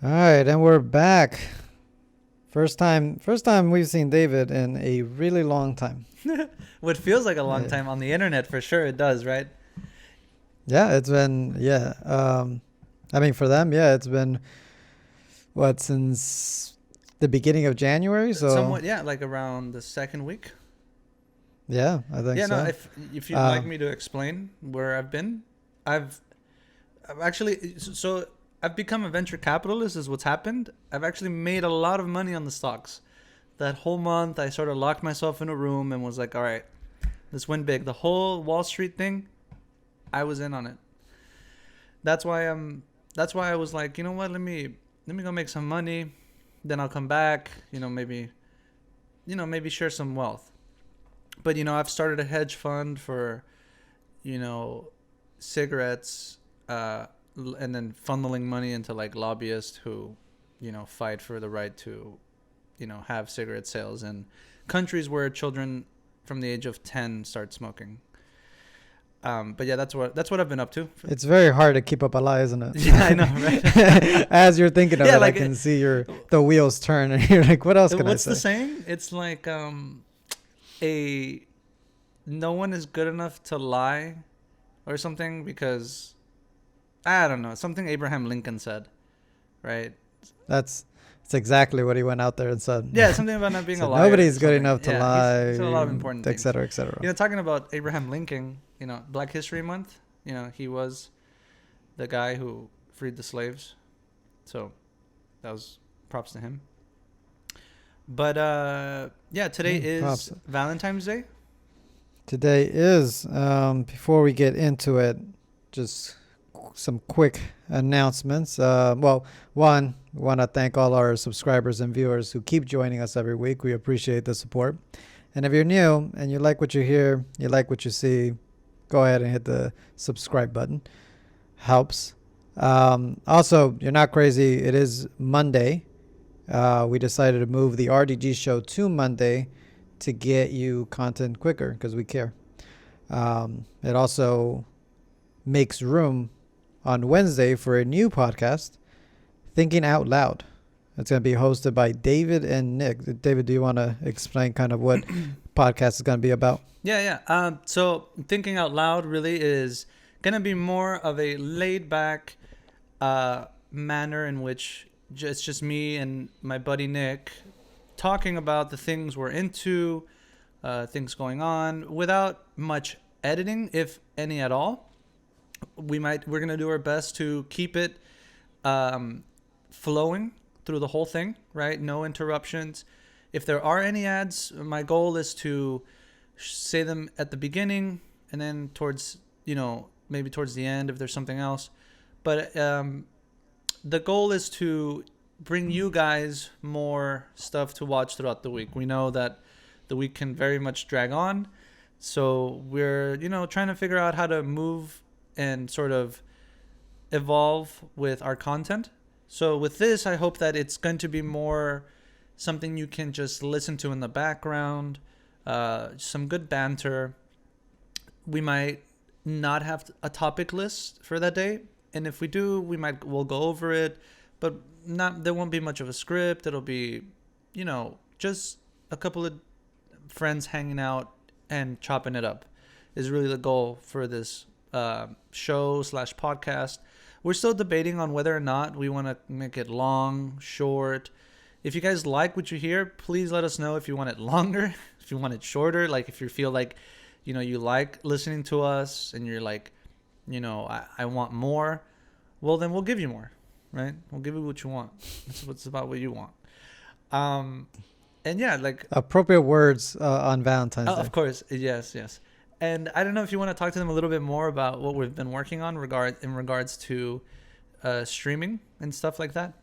All right, and we're back. First time we've seen David in a really long time. What feels like a long Yeah, time on the internet, for sure it does, right? yeah, it's been I mean for them, yeah, it's been what since the beginning of January. So Somewhat, yeah, like around the second week. yeah, I think Yeah, no, so. if you'd like Um, me to explain where I've been, I've, I've actually so I've become a venture capitalist. Is what's happened. I've actually made a lot of money on the stocks. That whole month, I sort of locked myself in a room and was like, all right, let's win big. The whole Wall Street thing, I was in on it. That's why I'm. That's why I was like, you know what? Let me go make some money. Then I'll come back. Maybe share some wealth. But I've started a hedge fund for you know cigarettes, and then funneling money into like lobbyists who fight for the right to have cigarette sales in countries where children from the age of 10 start smoking. But yeah, that's what I've been up to. it's very hard to keep up a lie, isn't it? Yeah, I know, right? As you're thinking of Yeah, it, I like can see the wheels turn, and you're like, "What else can I what's the say?" saying? It's like a no one is good enough to lie or something, because I don't know, something Abraham Lincoln said, right? That's exactly what he went out there and said. Yeah, something about not being a Said liar or nobody's good something. enough to Yeah, he said a lot of lie, important et things. cetera, et cetera. Talking about Abraham Lincoln, Black History Month, he was the guy who freed the slaves. So that was props to him. But yeah, today is Props. Valentine's Day. Today is, before we get into it, just some quick announcements. Well, one, we want to thank all our subscribers and viewers who keep joining us every week. We appreciate the support. And if you're new and you like what you hear, you like what you see, go ahead and hit the subscribe button. Helps. Also, you're not crazy. It is Monday. We decided to move the RDG show to Monday to get you content quicker because we care. It also makes room on Wednesday for a new podcast, Thinking Out Loud. It's going to be hosted by David and Nick. David, do you want to explain kind of what podcast is going to be about? Yeah, yeah. So thinking out loud really is gonna be more of a laid back manner in which it's just me and my buddy Nick talking about the things we're into, things going on, without much editing, if any at all. We're gonna do our best to keep it flowing through the whole thing, right? No interruptions. If there are any ads, my goal is to say them at the beginning and then towards, maybe towards the end if there's something else. But the goal is to bring you guys more stuff to watch throughout the week. We know that the week can very much drag on. So we're, trying to figure out how to move and sort of evolve with our content. So with this, I hope that it's going to be more something you can just listen to in the background, some good banter. We might not have a topic list for that day, and if we do, we'll go over it, but not there won't be much of a script. It'll be, just a couple of friends hanging out and chopping it up is really the goal for this show/podcast. We're still debating on whether or not we want to make it long, short. If you guys like what you hear, please let us know if you want it longer, if you want it shorter. Like if you feel like, you like listening to us and you're like, I want more. Well, then we'll give you more, right? We'll give you what you want. It's about what you want. And yeah, like Appropriate words on Valentine's Day. of course, yes, yes. And I don't know if you want to talk to them a little bit more about what we've been working on in regards to streaming and stuff like that.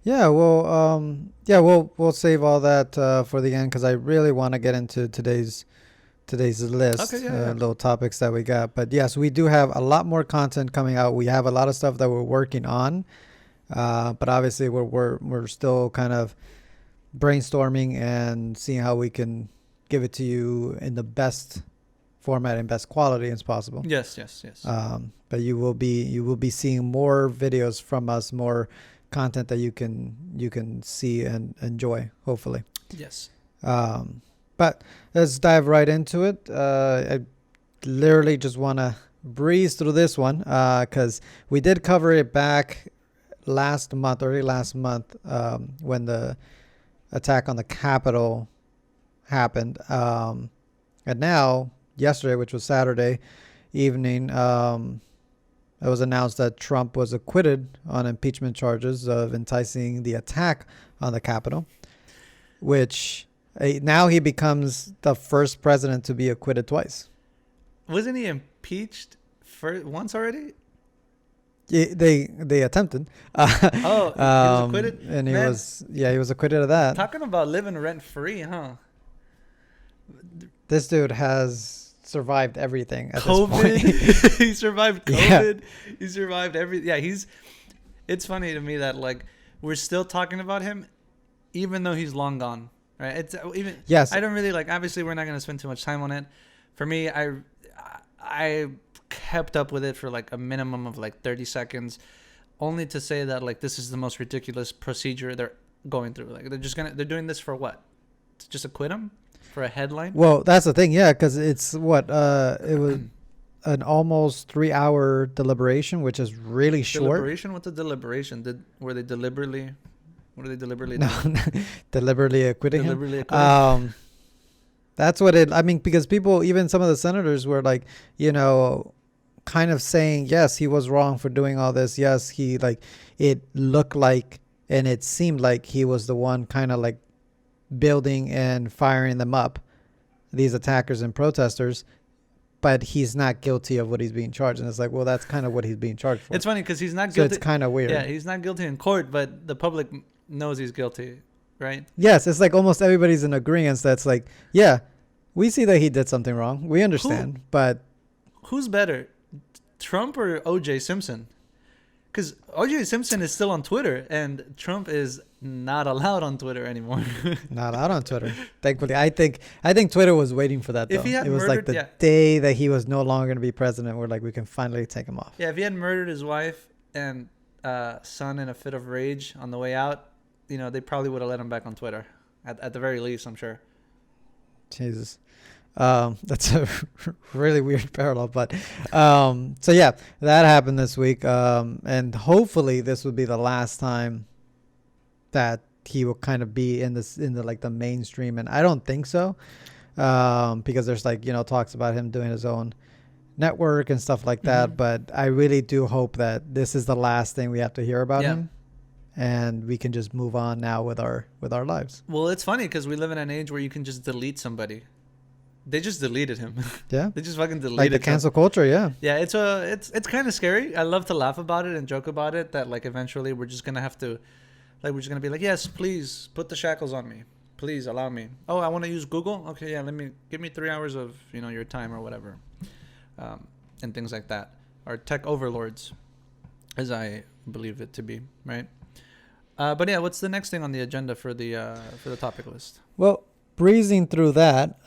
Yeah, well, we'll save all that for the end because I really want to get into today's list, Okay, yeah, yeah. little topics that we got. But yes, we do have a lot more content coming out. We have a lot of stuff that we're working on, but obviously we're still kind of brainstorming and seeing how we can give it to you in the best format and best quality as possible. Yes, yes, yes. But you will be seeing more videos from us, more content that you can see and enjoy, hopefully. Yes. But let's dive right into it. I literally just want to breeze through this one because we did cover it back early last month, when the attack on the Capitol happened. And now, yesterday, which was Saturday evening, it was announced that Trump was acquitted on impeachment charges of enticing the attack on the Capitol, which now he becomes the first president to be acquitted twice. Wasn't he impeached once already? They attempted. He was acquitted? And he Man, was acquitted of that. talking about living rent free, huh? This dude has survived everything at COVID. this point. He survived COVID. Yeah. He survived everything. Yeah, it's funny to me that like we're still talking about him, even though he's long gone. Right? It's even. Yes. I don't really like. Obviously, we're not going to spend too much time on it. For me, I kept up with it for like a minimum of like 30 seconds, only to say that like this is the most ridiculous procedure they're going through. Like they're doing this for what? To just acquit him for a headline? Well, that's the thing, yeah, because it was an almost 3-hour deliberation, which is really short. Deliberation? What's a deliberation? Were they deliberately? What are they deliberately doing? Deliberately acquitting Deliberately him. acquitting. That's what because people, even some of the senators were like, kind of saying, yes, he was wrong for doing all this. Yes, it looked like, and it seemed like he was the one kind of like building and firing them up, these attackers and protesters, but he's not guilty of what he's being charged. And it's like, well, that's kind of what he's being charged for. It's funny because he's not guilty. So it's kind of weird. Yeah, he's not guilty in court, but the public knows he's guilty, right? Yes, it's like almost everybody's in agreement that's like, yeah, we see that he did something wrong. We understand, but who's better, Trump or O.J. Simpson? Because O.J. Simpson is still on Twitter, and Trump is not allowed on Twitter anymore. Not out on Twitter. Thankfully, I think Twitter was waiting for that. Though. If he had it was like the day that he was no longer going to be president, we're like, we can finally take him off. Yeah, if he had murdered his wife and son in a fit of rage on the way out, they probably would have let him back on Twitter. At the very least, I'm sure. Jesus. That's a really weird parallel, but so yeah, that happened this week, and hopefully this will be the last time that he will kind of be in the like the mainstream, and I don't think so, because there's like talks about him doing his own network and stuff like that, Mm-hmm. but I really do hope that this is the last thing we have to hear about him, and we can just move on now with our lives. Well, it's funny because we live in an age where you can just delete somebody. They just deleted him. Yeah. They just fucking deleted him. Like the cancel culture, yeah. Yeah, it's kind of scary. I love to laugh about it and joke about it, that like eventually we're just going to have to, like, we're just going to be like, yes, please put the shackles on me. Please allow me. Oh, I want to use Google? Okay, yeah, give me 3 hours of, your time or whatever. And things like that. Our tech overlords, as I believe it to be, right? But yeah, what's the next thing on the agenda for the topic list? Well, breezing through that,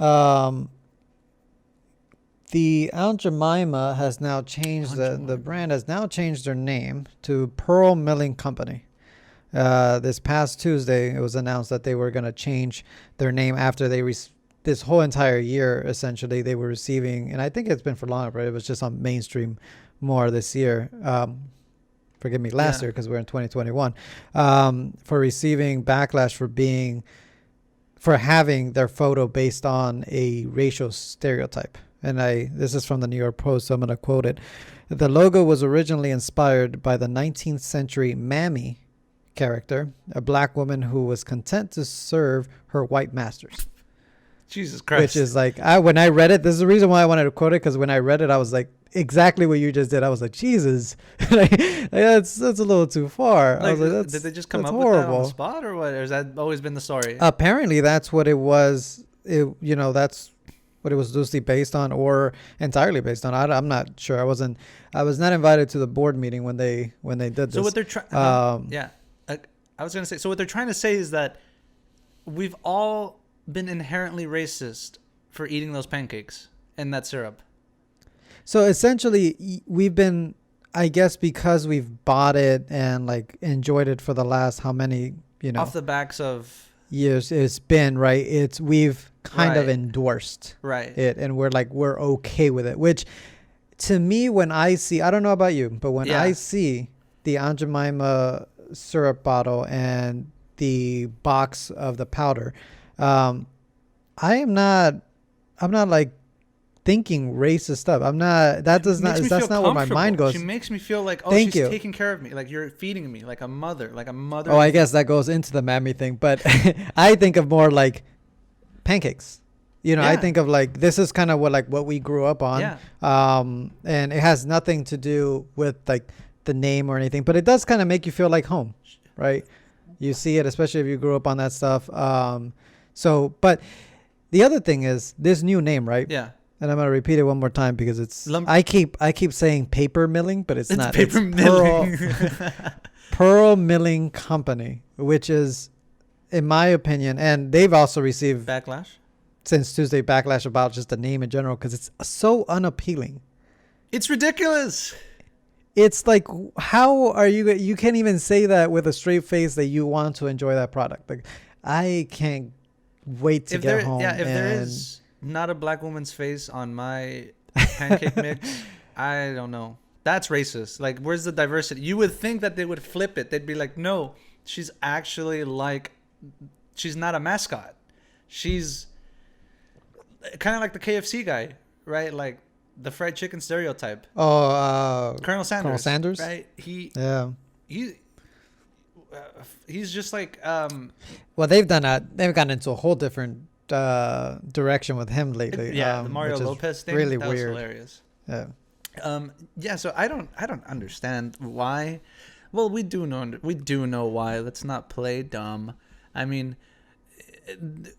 the Aunt Jemima has now changed the brand has now changed their name to Pearl Milling Company. This past Tuesday, it was announced that they were going to change their name after they this whole entire year, essentially, they were receiving, and I think it's been for longer, but it was just on mainstream more this year. Forgive me, last year, because we're in 2021, for receiving backlash for having their photo based on a racial stereotype. And this is from the New York Post, so I'm going to quote it. The logo was originally inspired by the 19th century Mammy character, a black woman who was content to serve her white masters. Jesus Christ. Which is like, when I read it, this is the reason why I wanted to quote it, because when I read it, I was like, exactly what you just did. I was like, Jesus, that's a little too far. I was like, did they just come up horrible. with that on the spot, or what? Or has that always been the story? Apparently, that's what it was. That's what it was loosely based on, or entirely based on. I'm not sure. I was not invited to the board meeting when they did this. So what they're trying, I was gonna say. So what they're trying to say is that we've all been inherently racist for eating those pancakes and that syrup. So essentially, we've been I guess because we've bought it and like enjoyed it for the last how many, Off the backs of years it's been, right? We've kind of Right. endorsed right. it, and we're okay with it, which to me, when I see, I don't know about you, but when I Yeah. see the Aunt Jemima syrup bottle and the box of the powder, um, I'm not like thinking racist stuff. I'm not, that does not, Makes me that's feel not where my mind comfortable. She goes. makes me feel like, oh, Thank she's you. taking care of me. Like you're feeding me, like a mother, Oh, I guess that goes into the mammy thing, but I think of more like pancakes. I Yeah. think of like, this is kind of what we grew up on. Yeah. And it has nothing to do with like the name or anything, but it does kind of make you feel like home, right? You see it, especially if you grew up on that stuff. But the other thing is this new name, right? Yeah. And I'm gonna repeat it one more time because it's Lump- I keep saying paper milling, but it's not. paper It's milling. Pearl Milling Company, which is, in my opinion, and they've also received Backlash. since Tuesday backlash about just the name in general because it's so unappealing. It's ridiculous. It's like, how are you can't even say that with a straight face that you want to enjoy that product. Like, I can't wait to get home. If there is not a black woman's face on my pancake mix, I don't know. That's racist. Like, where's the diversity? You would think that they would flip it. They'd be like, no, she's actually like, she's not a mascot. She's kind of like the KFC guy, right? Like the fried chicken stereotype. Colonel Sanders. Right? Yeah. He's just like Well, they've done that. They've gotten into a whole different direction with him lately. the Mario which is Lopez thing. really that was weird. hilarious. Yeah. So I don't understand why. Well, we do know why. Let's not play dumb. I mean,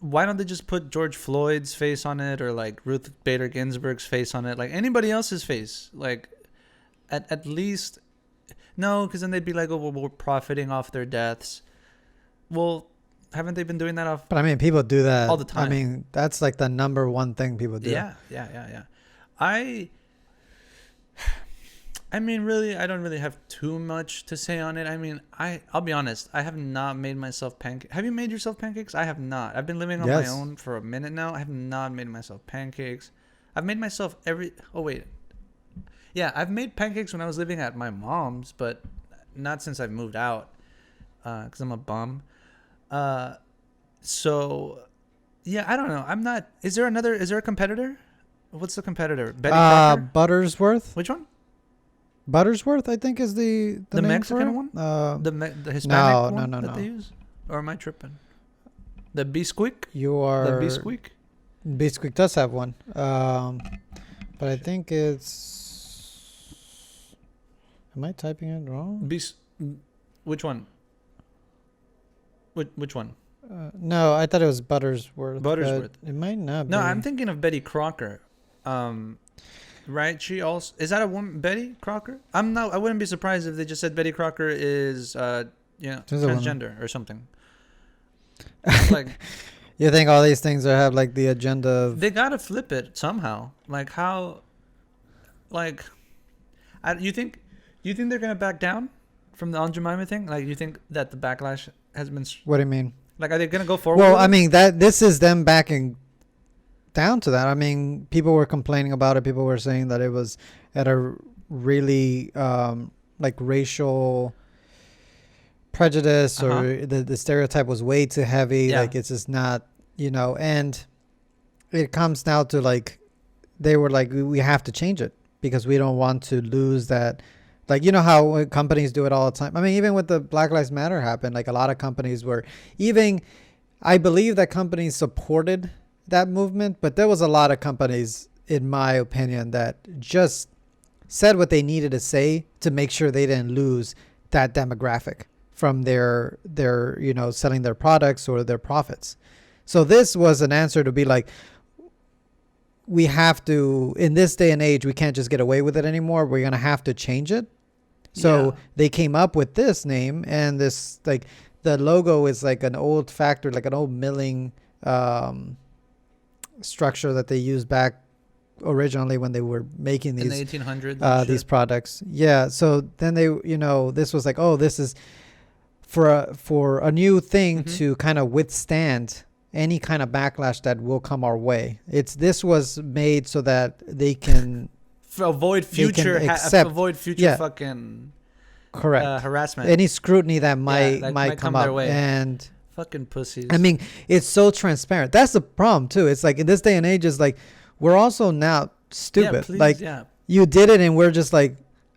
why don't they just put George Floyd's face on it, or like Ruth Bader Ginsburg's face on it, like anybody else's face? Like, at least, no, because then they'd be like, oh, well, we're profiting off their deaths. Well, haven't they been doing that off? But I mean, people do that all the time. I mean, that's like the number one thing people do. Yeah. I mean, really, I don't really have too much to say on it. I mean, I'll be honest. I have not made myself pancakes. Have you made yourself pancakes? I have not. I've been living on my own for a minute now. I have not made myself pancakes. I've made myself Oh, wait. Yeah, I've made pancakes when I was living at my mom's, but not since I've moved out because I'm a bum. So, yeah, I don't know. I'm not. Is there a competitor? What's the competitor? Betty Crocker? Buttersworth. Which one? Buttersworth, I think, is the name Mexican for it. one? The Hispanic one no. that they use? Or am I tripping? The Bisquick? You are. The Bisquick? Bisquick does have one, but I think it's. Am I typing it wrong? Which one? Which one? No, I thought it was Buttersworth. Buttersworth. It might not. No, be. I'm thinking of Betty Crocker. Right? She also is that a woman, Betty Crocker? I wouldn't be surprised if they just said Betty Crocker is transgender or something. Like, you think all these things have like the agenda of they gotta flip it somehow. Like how? Like, you think they're gonna back down from the Aunt Jemima thing? Like, you think that the backlash has been? What do you mean? Like, are they gonna go forward? Well, I mean this is them backing down to that. I mean, people were complaining about it. People were saying that it was at a really like racial prejudice, or the stereotype was way too heavy. Yeah. Like, it's just not, and it comes down to like, they were like, we have to change it because we don't want to lose that. Like, how companies do it all the time. I mean, even with the Black Lives Matter happened, like a lot of companies were I believe that companies supported that movement, but there was a lot of companies, in my opinion, that just said what they needed to say to make sure they didn't lose that demographic from their selling their products or their profits. So this was an answer to be like, we have to, in this day and age, we can't just get away with it anymore. We're going to have to change it. So they came up with this name, and this, like, the logo is like an old factory, like an old milling structure that they used back originally when they were making in the these 1800s. And these shit. products. Yeah. So then they, this was like, oh, this is for a new thing Mhm. to kind of withstand any kind of backlash that will come our way. This was made so that they can Avoid they can future accept, avoid future yeah, fucking correct, harassment. any scrutiny that Yeah, might that might might come come their up. way. And Fucking pussies. I mean, it's so transparent. That's the problem too. It's like in this day and age, it's like we're also now stupid. Yeah, please, like yeah. you did it, and we're just like,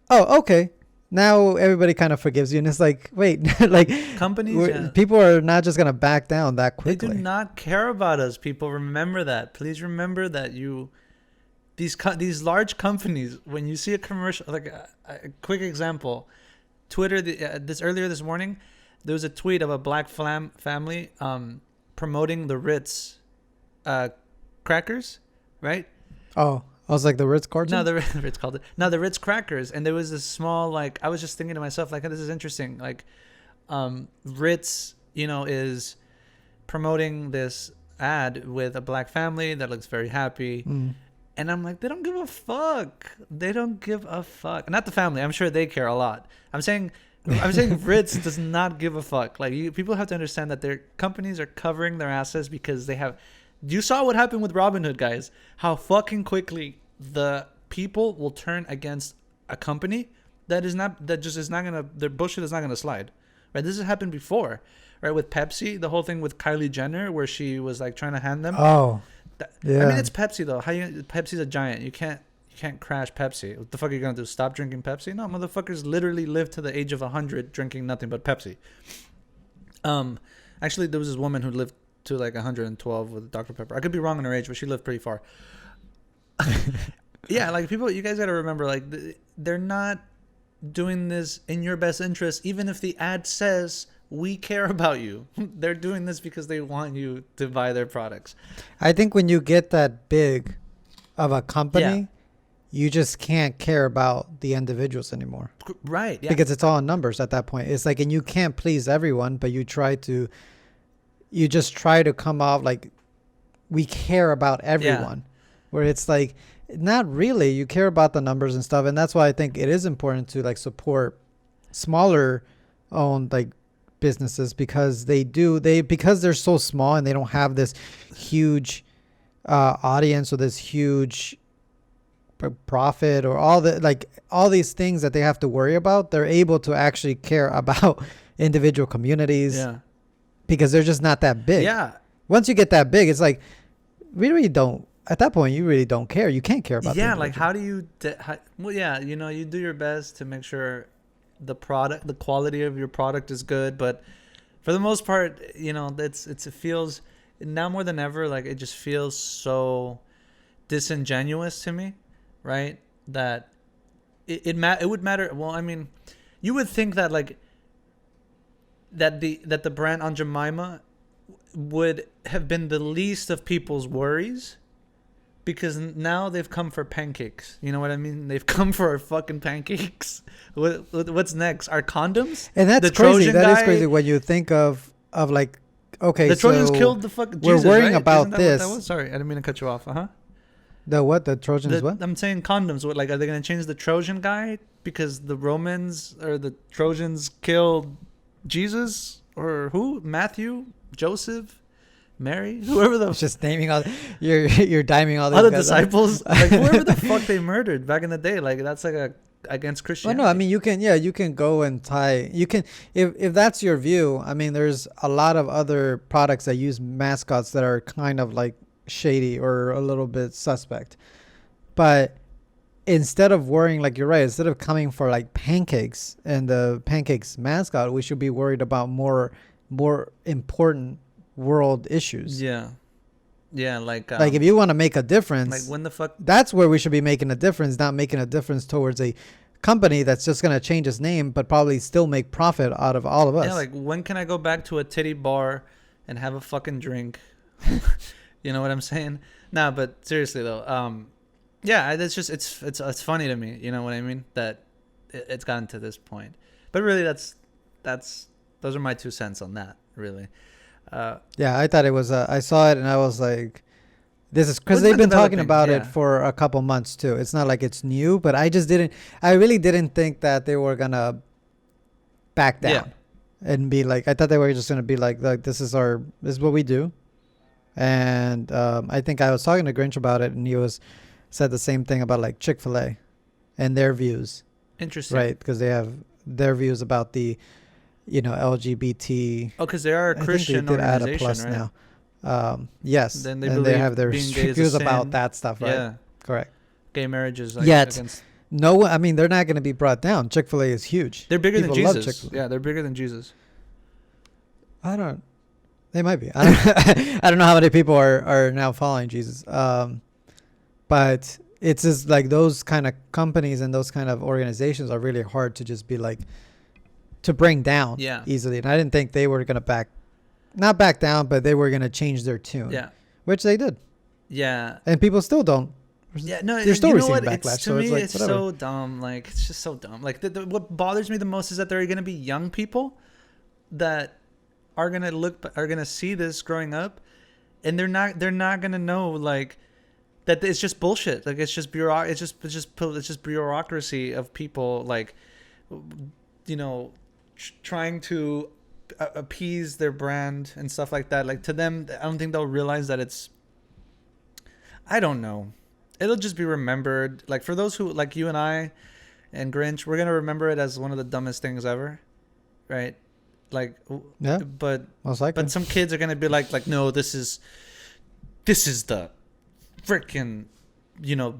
oh, okay. Now everybody kind of forgives you, and it's like, wait, like Companies, people are not just gonna back down that they quickly. do not care about us. People, remember that. Please remember that these large companies, when you see a commercial, like a quick example, Twitter, earlier this morning, there was a tweet of a black family promoting the Ritz crackers, right? Oh, I was like the Ritz carton. No, the Ritz called it. No, the Ritz crackers, and there was this small, like, I was just thinking to myself, like, this is interesting. Like, Ritz, is promoting this ad with a black family that looks very happy. And I'm like, they don't give a fuck. They don't give a fuck. Not the family. I'm sure they care a lot. I'm saying Ritz does not give a fuck. Like, people have to understand that their companies are covering their asses because they have. You saw what happened with Robinhood, guys. How fucking quickly the people will turn against a company that is not gonna. Their bullshit is not gonna slide. Right? This has happened before. Right? With Pepsi, the whole thing with Kylie Jenner, where she was like trying to hand them. Oh. Yeah. I mean, it's Pepsi though. Pepsi's a giant. You can't crash Pepsi. What the fuck are you gonna do? Stop drinking Pepsi? No, motherfuckers literally live to the age of 100 drinking nothing but Pepsi. Actually, there was this woman who lived to like 112 with Dr. Pepper. I could be wrong on her age, but she lived pretty far. Yeah, like people, you guys gotta remember, like they're not doing this in your best interest, even if the ad says we care about you. They're doing this because they want you to buy their products. I think when you get that big of a company, you just can't care about the individuals anymore. Right. Yeah. Because it's all numbers at that point. It's like, and you can't please everyone, but you just try to come off like we care about everyone. Where it's like, not really. You care about the numbers and stuff. And that's why I think it is important to like support smaller owned like businesses, because because they're so small and they don't have this huge audience or this huge profit or all these things that they have to worry about. They're able to actually care about individual communities because they're just not that big. Once you get that big, it's like we really don't. At that point, you really don't care. You can't care about. Like how do you? You do your best to make sure the quality of your product is good, but for the most part, it feels now more than ever like it just feels so disingenuous to me, right? That it would matter. Well, I mean, you would think that like that the brand Aunt Jemima would have been the least of people's worries. Because now they've come for pancakes. You know what I mean? They've come for our fucking pancakes. What's next? Our condoms? And that's the crazy. Trojan That is guy? crazy when you think of like, okay, the Trojans so killed the fucking we're Jesus, worrying right? about Isn't that this. What that was? Sorry, I didn't mean to cut you off. The what? The Trojans what? I'm saying condoms. What, like, are they going to change the Trojan guy because the Romans or the Trojans killed Jesus? Or who? Matthew? Joseph? Mary, whoever the just naming all you're diming all these other guys disciples, like whoever the fuck they murdered back in the day, like that's like against Christianity. Well, no, I mean you can go and tie. You can if that's your view. I mean, there's a lot of other products that use mascots that are kind of like shady or a little bit suspect. But instead of worrying, like you're right, instead of coming for like pancakes and the pancakes mascot, we should be worried about more important world issues. Like if you want to make a difference, like when the fuck, that's where we should be making a difference, not making a difference towards a company that's just going to change its name but probably still make profit out of all of us. Like when can I go back to a titty bar and have a fucking drink? You know what I'm saying? Nah, but seriously though, it's just it's funny to me, you know what I mean, that it's gotten to this point. But really that's those are my 2 cents on that, really. I thought it was I saw it and I was like, This is because Well, they've been talking developing, about it yeah. for a couple months too. It's not like it's new, but I really didn't think that they were gonna back Yeah. down and be like, I thought they were just gonna be like this is what we do. And I think I was talking to Grinch about it, and he said the same thing about like Chick-fil-A and their views, Interesting. right? Because they have their views about the, LGBT. Oh, because they are a I think Christian they did add a organization, plus right? now. Yes, Then they and believe they have their being gay is a views sin. about that stuff, right? Yeah. Correct. Gay marriage is like Yet, against. no, I mean they're not going to be brought down. Chick-fil-A is huge. They're bigger People than love Jesus. Chick-fil-A. Yeah, they're bigger than Jesus. I don't. They might be. I don't, I don't know how many people are now following Jesus. But it's just like those kind of companies and those kind of organizations are really hard to just be like to bring down Yeah. easily. And I didn't think they were going to not back down, but they were going to change their tune. Yeah. Which they did. Yeah. And people still don't. Yeah, no, They're still you know receiving what? backlash. It's, to So me, it's like, it's whatever. so dumb. Like, it's just so dumb. Like, what bothers me the most is that there are going to be young people that are gonna see this growing up, and they're not gonna know like that it's just bullshit. Like, it's just bureaucracy of people like, trying to appease their brand and stuff like that. Like, to them, I don't think they'll realize that it's. I don't know. It'll just be remembered. Like, for those who, like you and I and Grinch, we're going to remember it as one of the dumbest things ever. Right? Like, Yeah. but Most likely. some kids are going to be like, no, this is the freaking,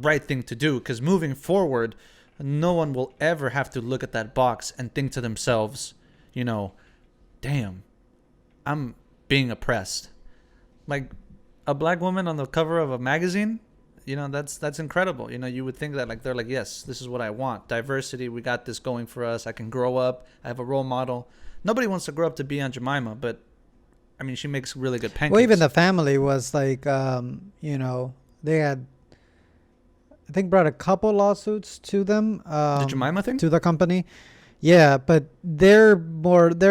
right thing to do. Because moving forward, no one will ever have to look at that box and think to themselves, damn, I'm being oppressed. Like, a black woman on the cover of a magazine, that's incredible. You would think that, like, they're like, yes, this is what I want. Diversity, we got this going for us. I can grow up. I have a role model. Nobody wants to grow up to be Aunt Jemima, but, I mean, she makes really good pancakes. Well, even the family was like, they had, I think, brought a couple lawsuits to them. the Jemima thing? To the company. Yeah, but their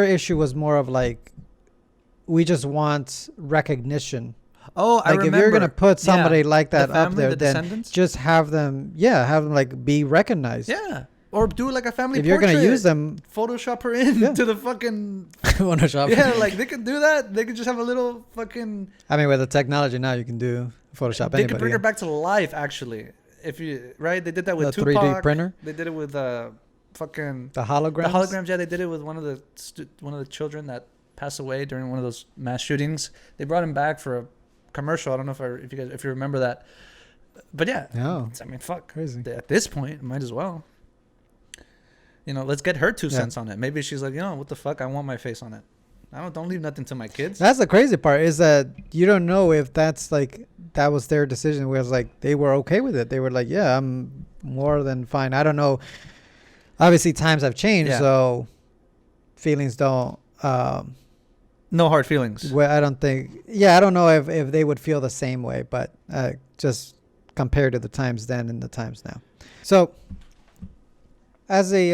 issue was more of like, we just want recognition. Oh, I Like, remember. if you're gonna put somebody like that The up family, there, the then descendants? just have them like be recognized. Yeah. Or do like a family If you're portrait. gonna use them, Photoshop her in Yeah. to the fucking... Photoshop. Yeah, like, they could do that. They could just have a little fucking... I mean, with the technology now, you can do Photoshop They anybody. could bring her in. back to life, actually. If you... Right? They did that with The Tupac. 3D printer, They did it with fucking... the holograms. The holograms, yeah. They did it with one of the children that passed away during one of those mass shootings. They brought him back for a commercial. I don't know if you remember that. But yeah. No. I mean, fuck. Crazy. At this point, might as well. Let's get her 2 Yeah. cents on it. Maybe she's like, what the fuck? I want my face on it. Don't leave nothing to my kids. That's the crazy part, is that you don't know if that's like that was their decision. Where it's like they were okay with it. They were like, yeah, I'm more than fine. I don't know. Obviously, times have changed, Yeah. so feelings don't. No hard feelings. Well, I don't think. Yeah, I don't know if they would feel the same way, but just compared to the times then and the times now. So, as a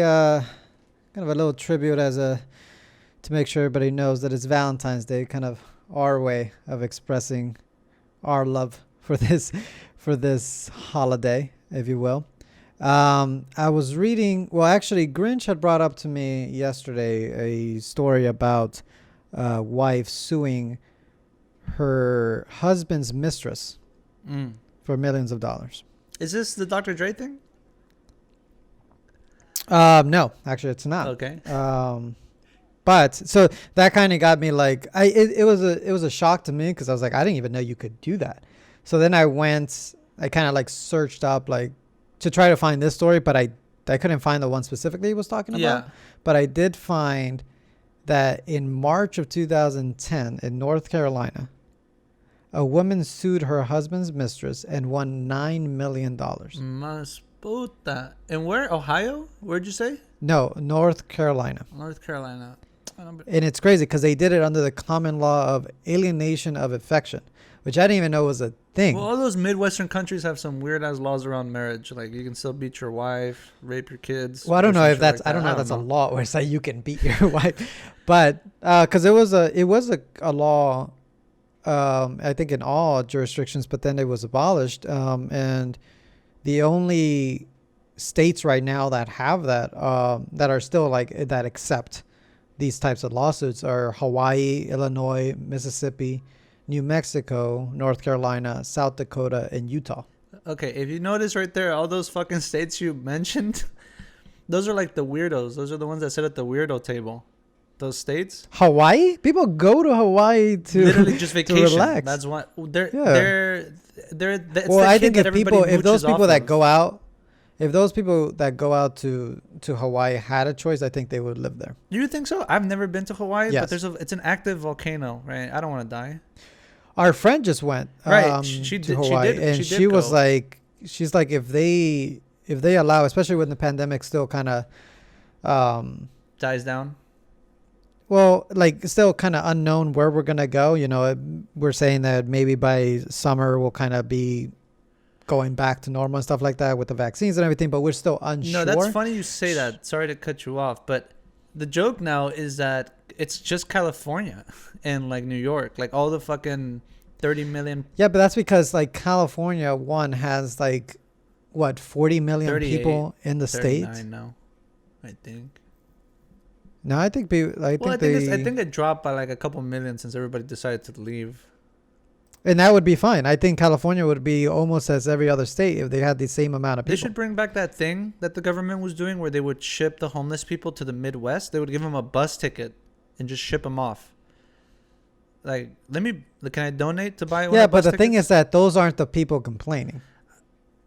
kind of a little tribute, to make sure everybody knows that it's Valentine's Day, kind of our way of expressing our love for this holiday, if you will. I was reading. Well, actually, Grinch had brought up to me yesterday a story about a wife suing her husband's mistress for millions of dollars. Is this the Dr. Dre thing? No, actually, it's not. Okay. But so that kind of got me like, it was a shock to me, because I was like, I didn't even know you could do that. So then I kind of like searched up like to try to find this story, but I couldn't find the one specifically he was talking about. Yeah. But I did find that in March of 2010 in North Carolina, a woman sued her husband's mistress and won $9 million. Mas puta. And where? Ohio? Where'd you say? No, North Carolina. North Carolina. And it's crazy because they did it under the common law of alienation of affection, which I didn't even know was a thing. Well, all those Midwestern countries have some weird ass laws around marriage. Like, you can still beat your wife, rape your kids. Well, I don't know if that's like I don't know if that. that's a law where it's like you can beat your wife, but because it was a law I think in all jurisdictions, but then it was abolished. And the only states right now that have that, that are still like that accept these types of lawsuits are Hawaii, Illinois, Mississippi, New Mexico, North Carolina, South Dakota, and Utah. Okay, if you notice right there, all those fucking states you mentioned, those are like the weirdos. Those are the ones that sit at the weirdo table. Those states. Hawaii? People go to Hawaii to literally just vacation. to relax. That's what they're. Yeah. That's Well, the I kid think that if people, everybody if those mooches people off that of. go out, if those people that go out to Hawaii had a choice, I think they would live there. You think so? I've never been to Hawaii, Yes. but it's an active volcano, right? I don't want to die. Our friend just went Right, to she did. Hawaii, and She she did was go. like, she's like, if they allow, especially when the pandemic still kind of, Dies down. well, like still kind of unknown where we're gonna go. You know, we're saying that maybe by summer we'll kind of be going back to normal and stuff like that with the vaccines and everything, but we're still unsure. No, that's funny you say that. Sorry to cut you off, but the joke now is that it's just California and like New York, like all the fucking 30 million. Yeah, but that's because like California one has like what 40 million 38, people in the state. 39 now, I think. No, I think I think it dropped by like a couple million since everybody decided to leave. and that would be fine. I think California would be almost as every other state if they had the same amount of people. They should bring back that thing that the government was doing where they would ship the homeless people to the Midwest. They would give them a bus ticket and just ship them off. Like, can I donate to buy one? Yeah, but the thing is that those aren't the people complaining.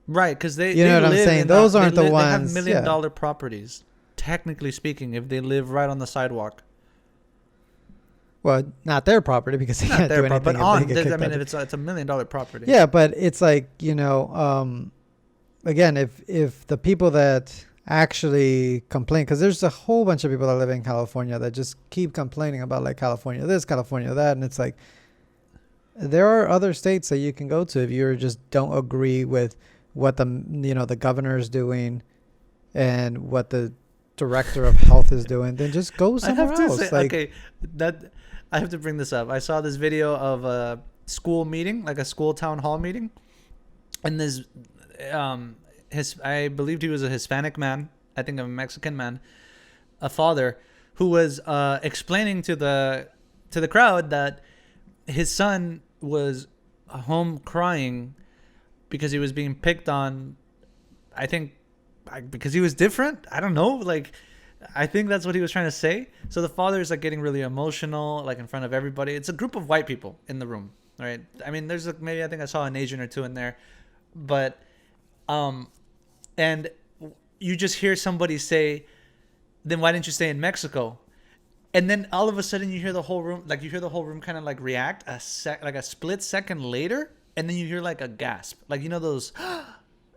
Right, because they You know what I'm live saying? in Those aren't the They have ones, $1 million yeah. properties, technically speaking, if they live right on the sidewalk. Well, not their property because they Not can't their do property, anything. but if they get I kicked mean, out. if it's a $1 million property. Yeah, but it's like, you know, again, if the people that actually complain, because there's a whole bunch of people that live in California that just keep complaining about like California this, California that, and it's like there are other states that you can go to if you just don't agree with what the governor is doing and what the director of health is doing, then just go somewhere else. I have to bring this up. I saw this video of a school meeting, like a school town hall meeting, and this I believed he was a Hispanic man, I think a Mexican man, a father, who was explaining to the crowd that his son was home crying because he was being picked on, I think because he was different. I don't know, like I think that's what he was trying to say. So the father is like getting really emotional, like in front of everybody. It's a group of white people in the room, right? I mean, there's maybe I think I saw an Asian or two in there, but and you just hear somebody say, "Then why didn't you stay in Mexico?" And then all of a sudden you hear the whole room, kind of like react like a split second later, and then you hear like a gasp, like those,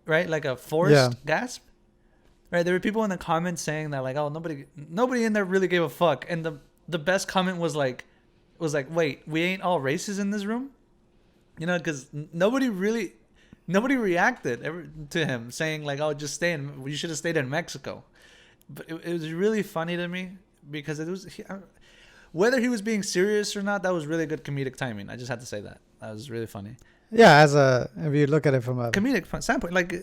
right? Like a forced gasp. Right, there were people in the comments saying that like, oh, nobody in there really gave a fuck, and the best comment was like, wait, we ain't all races in this room, because nobody reacted to him saying like, oh, you should have stayed in Mexico, but it was really funny to me because whether he was being serious or not, that was really good comedic timing. I just had to say that was really funny. Yeah, if you look at it from a comedic standpoint, like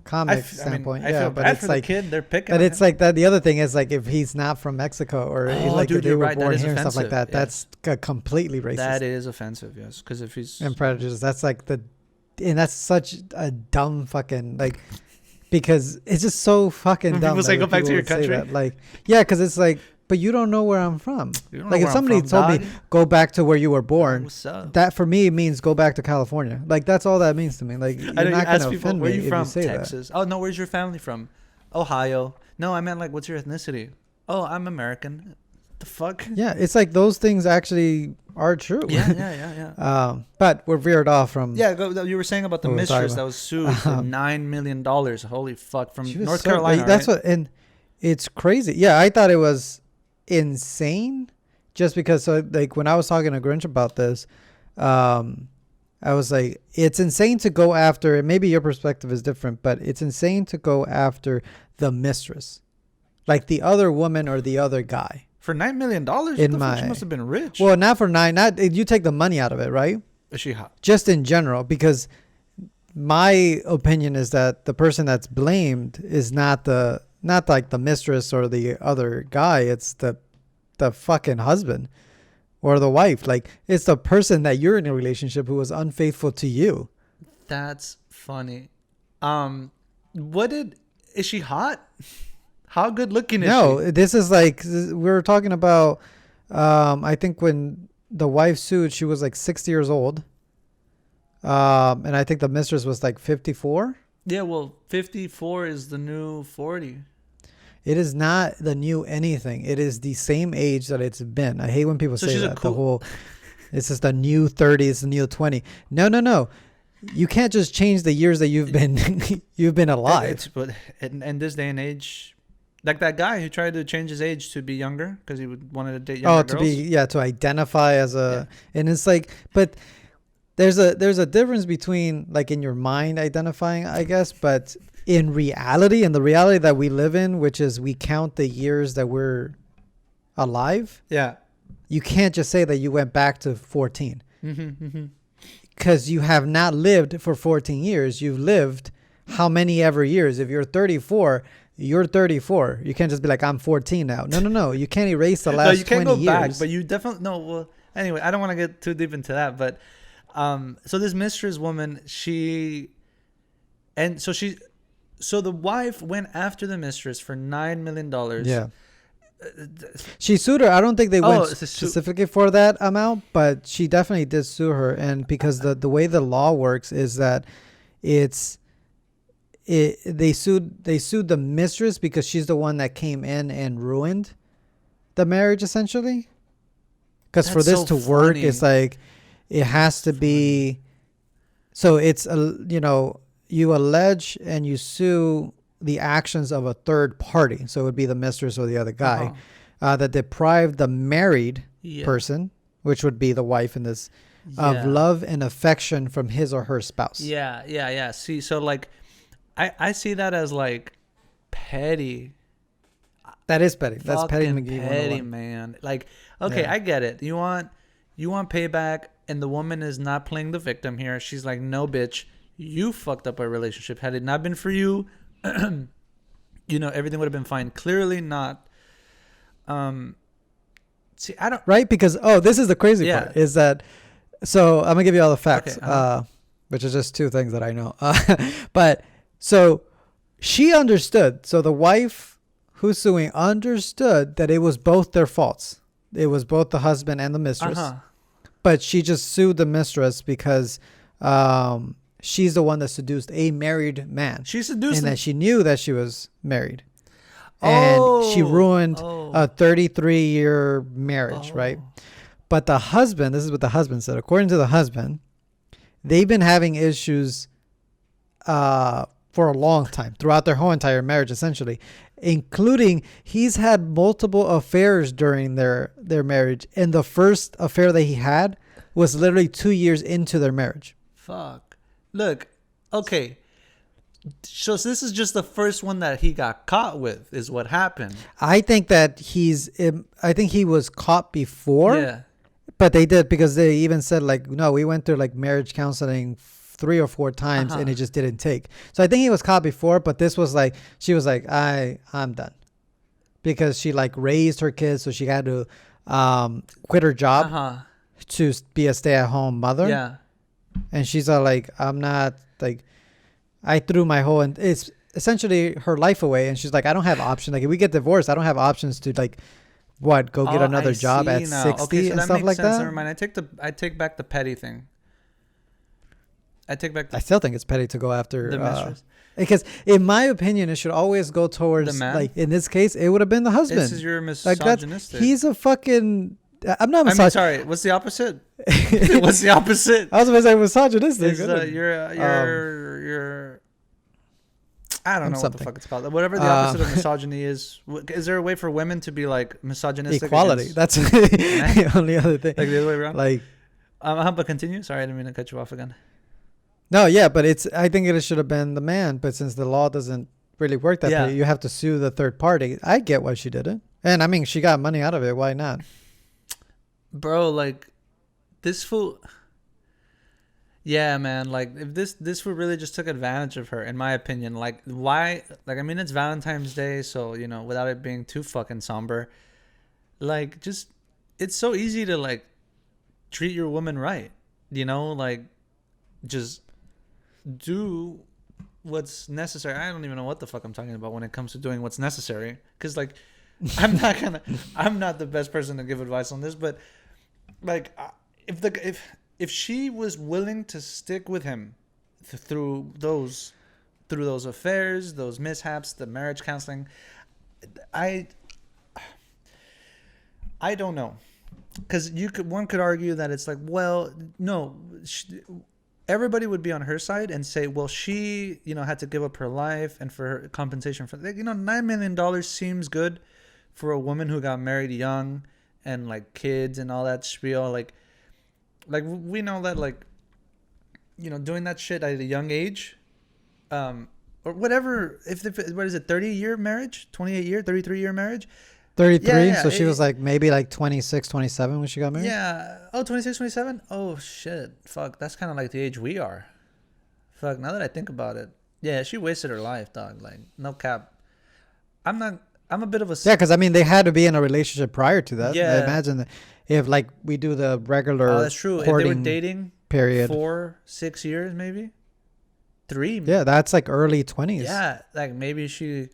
comic standpoint, I feel but bad it's for like the kid. They're picking. But it's like that. The other thing is like if he's not from Mexico or like dude, if they you're were right, that born is here and stuff like offensive, that, yes. that's completely racist. That is offensive, yes. Because if he's and prejudiced, that's like and that's such a dumb fucking like because it's just so fucking when dumb. people say go back to your would say country, that. Like yeah, because it's like. But you don't know where I'm from. Like if somebody told dog. me go back to where you were born, What's up? that for me means go back to California. Like that's all that means to me. Like you're I know, not you ask gonna people, offend where me you if from? you say Texas. Oh no, where's your family from? Ohio. No, I meant like, what's your ethnicity? Oh, I'm American. The fuck? that. Yeah, it's like those things actually are true. Yeah. But we're veered off from. Yeah, you were saying about the What was I mistress talking that was sued for $9 million. Holy fuck, from She was North so- Carolina. like, that's right? what, and it's crazy. Yeah, I thought it was insane, just because. So, like when I was talking to Grinch about this, I was like, it's insane to go after. And maybe your perspective is different, but it's insane to go after the mistress, like the other woman or the other guy. For $9 million, She she must have been rich. Well, not for nine. Not you take the money out of it, right? Is she hot? just in general, because my opinion is that the person that's blamed is not like the mistress or the other guy. It's the fucking husband or the wife. Like, it's the person that you're in a relationship who was unfaithful to you. That's funny. Is she hot? How good looking is she? No, this is like, we were talking about, I think when the wife sued, she was like 60 years old. And I think the mistress was like 54. Yeah, well, 54 is the new 40. It is not the new anything. It is the same age that it's been. I hate when people say that. It's just the new 30, it's the new 20. No. You can't just change the years that you've been alive. But in this day and age, like that guy who tried to change his age to be younger because he wanted to date younger girls. To identify as and it's like, but there's a difference between like in your mind identifying, I guess, but in reality, in the reality that we live in, which is we count the years that we're alive. Yeah. You can't just say that you went back to 14. Mm-hmm. Because you have not lived for 14 years. You've lived how many ever years. If you're 34, you're 34. You can't just be like, I'm 14 now. No. You can't erase the last 20 years. No, you can't go back, but you definitely... No, well, anyway, I don't want to get too deep into that. But so this mistress woman, so the wife went after the mistress for $9 million. Yeah. She sued her. I don't think they went specifically for that amount, but she definitely did sue her. And because the way the law works is that they sued the mistress because she's the one that came in and ruined the marriage, essentially. Because for this to work, it's like it has to be. So it's you allege and you sue the actions of a third party, so it would be the mistress or the other guy, that deprived the married person, which would be the wife in this, of love and affection from his or her spouse. Yeah. See, so like, I see that as like petty. That is petty. That's petty McGee. Petty, man. Like, okay, I get it. You want payback, and the woman is not playing the victim here. She's like, no, bitch, you fucked up our relationship. Had it not been for you, everything would have been fine. Clearly not. See, I don't. Right? Because, this is the crazy part. Is that, so I'm going to give you all the facts, which is just two things that I know. But, so she understood. So the wife who's suing understood that it was both their faults. It was both the husband and the mistress. But she just sued the mistress because she's the one that seduced a married man. She seduced him. And that she knew that she was married. And she ruined a 33-year marriage, right? But the husband, this is what the husband said. According to the husband, they've been having issues for a long time, throughout their whole entire marriage, essentially. Including, he's had multiple affairs during their marriage. And the first affair that he had was literally 2 years into their marriage. Fuck. Look, okay. So this is just the first one that he got caught with, is what happened. I think that he was caught before. Yeah. But they did, because they even said, like, no, we went through like marriage counseling 3 or 4 times and it just didn't take. So I think he was caught before, but this was like, she was like, I'm done. Because she like raised her kids, so she had to quit her job to be a stay-at-home mother. Yeah. And she's all like, I'm not, like, I threw my whole, and it's essentially her life away. And she's like, I don't have options. Like, if we get divorced, I don't have options to like, go get another job at 60 and stuff like that. Never mind. I take back the petty thing. I still think it's petty to go after the mistress. Because in my opinion, it should always go towards the man. Like in this case, it would have been the husband. This is your misogynistic. Like he's a fucking. I'm not misogynistic. I mean, sorry. What's the opposite? What's the opposite? I was going to say misogynistic. You're. I don't know what the fuck it's called. Whatever the opposite of misogyny is. Is there a way for women to be like misogynistic? Equality. That's the only other thing. Like the other way around. Like, but continue. Sorry, I didn't mean to cut you off again. No, yeah, but I think it should have been the man. But since the law doesn't really work that way, you have to sue the third party. I get why she did it. And I mean, she got money out of it. Why not? Bro, like, this fool. Yeah, man. Like if this would really just took advantage of her, in my opinion. Like why? Like I mean, it's Valentine's Day, so without it being too fucking somber, like just it's so easy to like treat your woman right. Like just do what's necessary. I don't even know what the fuck I'm talking about when it comes to doing what's necessary. Because like, I'm not the best person to give advice on this, but like, if she was willing to stick with him through those affairs, those mishaps, the marriage counseling, I I don't know, because one could argue that it's like, well, no, everybody would be on her side and say, well, she had to give up her life, and for her compensation for $9 million seems good for a woman who got married young and like kids and all that spiel. Like we know that like doing that shit at a young age, or whatever. If what is it, 30-year marriage, 28-year, 33-year marriage. 33, Yeah, so she was like maybe like 26, 27 when she got married? Yeah. Oh, 26, 27? Oh, shit. Fuck, that's kind of like the age we are. Fuck, now that I think about it. Yeah, she wasted her life, dog. Like, no cap. I'm a bit of a... Yeah, because I mean, they had to be in a relationship prior to that. Yeah. I imagine that if like we do the regular Oh, that's true. If they were courting dating period. 4-6 years, maybe? 3? Yeah, that's like early 20s. Yeah, like maybe she...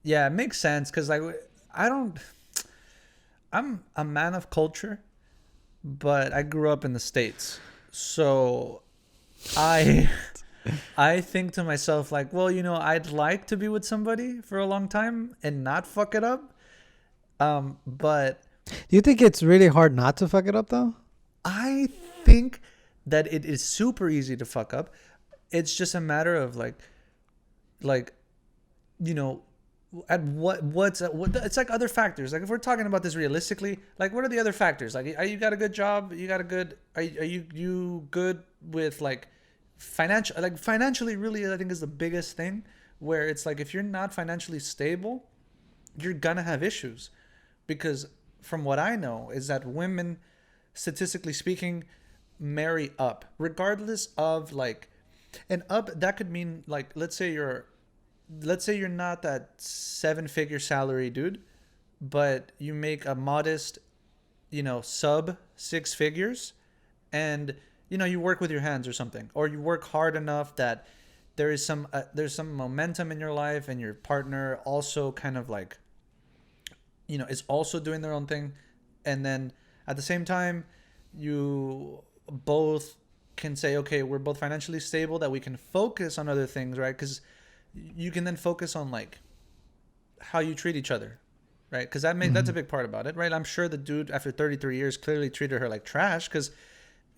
Yeah, it makes sense, because like... I'm a man of culture, but I grew up in the States. So I think to myself like, well, I'd like to be with somebody for a long time and not fuck it up. But Do you think it's really hard not to fuck it up though? I think that it is super easy to fuck up. It's just a matter of like at what it's like other factors. Like if we're talking about this realistically, like what are the other factors? Like, are you got a good job? Are you good with like financially really, I think is the biggest thing, where it's like if you're not financially stable, you're gonna have issues, because from what I know is that women, statistically speaking, marry up regardless of like, and up that could mean like, let's say you're not that 7-figure salary dude, but you make a modest, sub 6 figures, and you work with your hands or something, or you work hard enough that there's some momentum in your life, and your partner also kind of like, is also doing their own thing, and then at the same time, you both can say, okay, we're both financially stable, that we can focus on other things, right? Because you can then focus on like how you treat each other, right? Because that's a big part about it, right? I'm sure the dude after 33 years clearly treated her like trash, because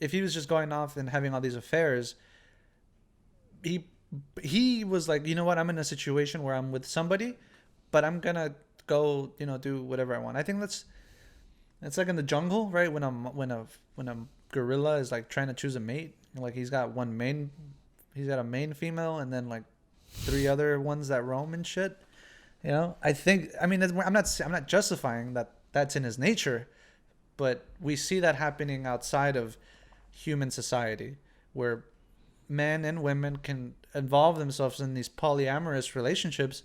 if he was just going off and having all these affairs, he was like, you know what, I'm in a situation where I'm with somebody, but I'm gonna go, do whatever I want. I think it's like in the jungle, right? When a gorilla is like trying to choose a mate, like he's got a main female, and then like 3 other ones that roam and shit. I think, I mean, I'm not justifying that that's in his nature, but we see that happening outside of human society, where men and women can involve themselves in these polyamorous relationships,